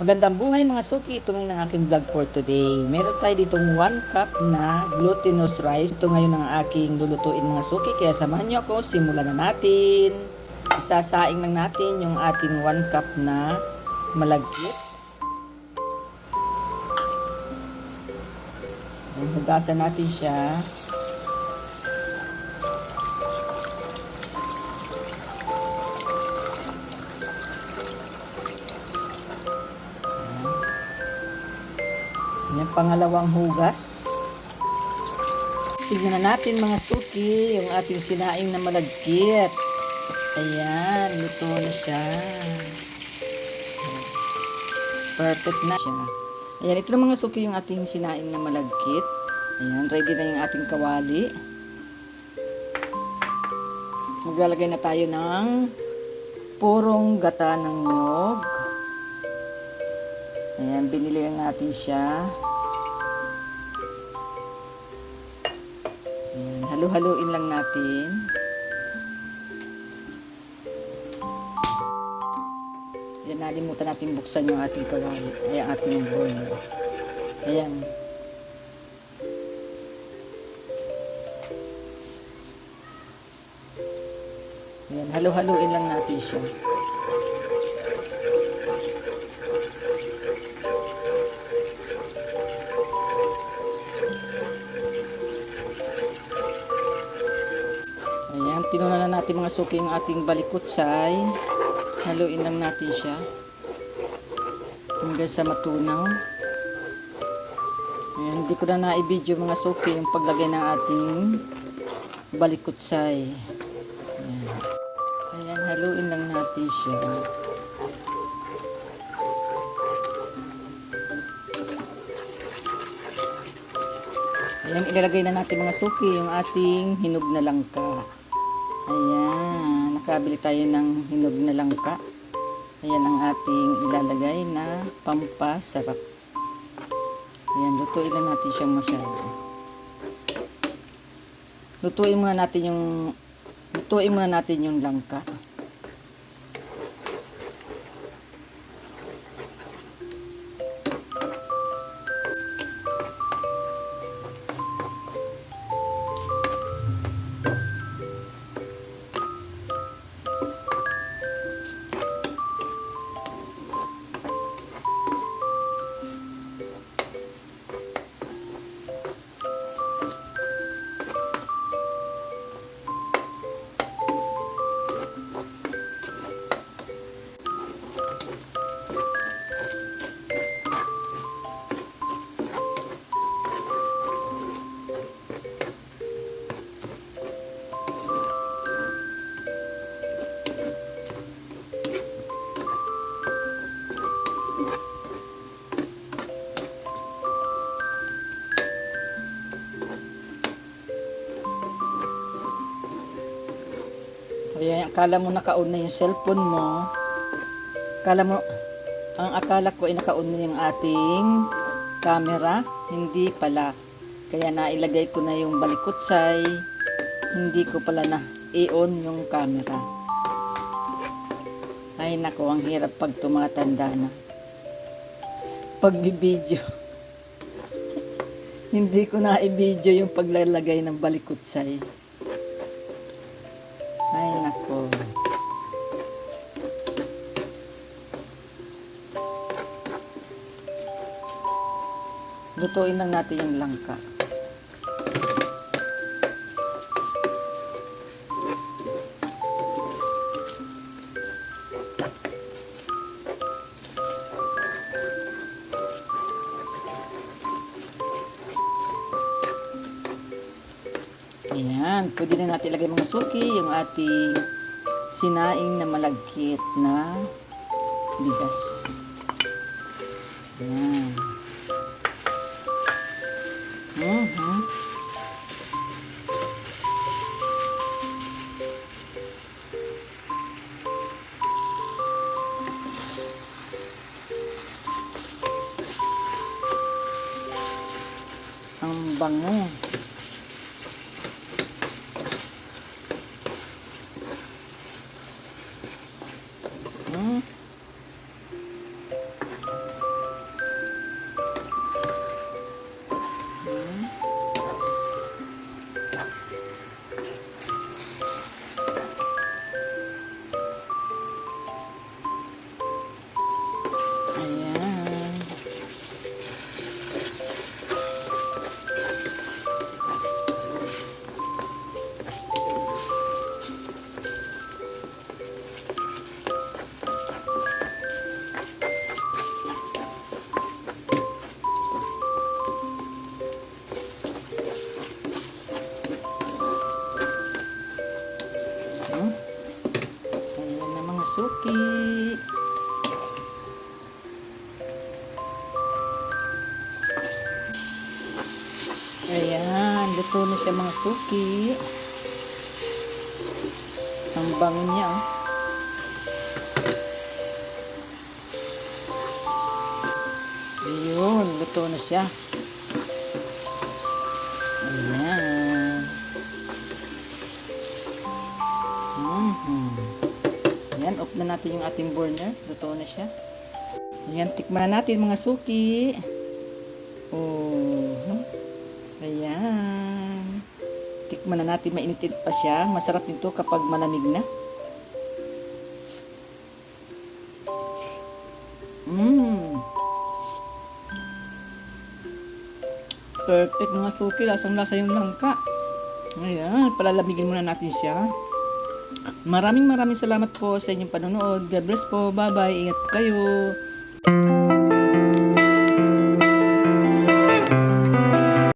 Magandang buhay mga suki, ito ngayon ang aking vlog for today. Meron tayo ditong 1 cup na glutinous rice. Ito ngayon ang aking lulutuin mga suki, kaya samahan nyo ako, simulan na natin. Isasaing lang natin yung ating 1 cup na malagkit. Hugasan natin siya. Yan, pangalawang hugas. Tignan na natin mga suki, yung ating sinaing na malagkit. Ayan, luto na siya. Perfect na siya. Ayan, ito na mga suki yung ating sinaing na malagkit. Ayan, ready na yung ating kawali. Maglalagay na tayo ng purong gata ng nyog. Ayan, binili lang natin siya. Ayan, halu-haluin lang natin. Ayan, nalimutan natin buksan yung ating kawali. Ayan, ating bowl. Ayan. Ayan, halu-haluin lang natin siya. Ayan, tinunan na natin mga suki yung ating balikutsay. Haluin lang natin siya hanggang sa matunaw. Ayan, hindi ko na na-i-video mga suki yung paglagay ng ating balikutsay. Ayan. Ayan, haluin lang natin siya. Ayan, ilalagay na natin mga suki yung ating hinog na langka. Ayan, nakabili tayo ng hinog na langka. Ayan ang ating ilalagay na pampasarap. Ayan, lutuin lang natin siyang masyado. Lutuin muna natin yung langka. Ayan, akala mo naka-on na yung cellphone mo. Ang akala ko ay naka-on na yung ating camera. Hindi pala. Kaya nailagay ko na yung balikutsay. Hindi ko pala na i-on yung camera. Ay nako, ang hirap pag tumatanda na. Pag bibidyo. Hindi ko na i-video yung paglalagay ng balikutsay. Ay, nako. Lutuin lang natin yung langka. Ayan, pwede na natin ilagay mga suki yung ating sinaing na malagkit na bigas. Ayan. Ang bango. Ayan, luto na siya mga suki. Ang bango niya, oh. Ayun, luto na siya. Ayan. Ayan, off na natin yung ating burner. Luto na siya. Ayan, tikman na natin mga suki. Oh. Ayan. Tikman na natin, mainit pa siya. Masarap nito kapag malamig na. Perfect mga suki. Lasang-lasa yung langka. Ayan, palalamigin muna natin siya. Maraming salamat po sa inyong panonood. God bless po. Bye-bye. Ingat po kayo.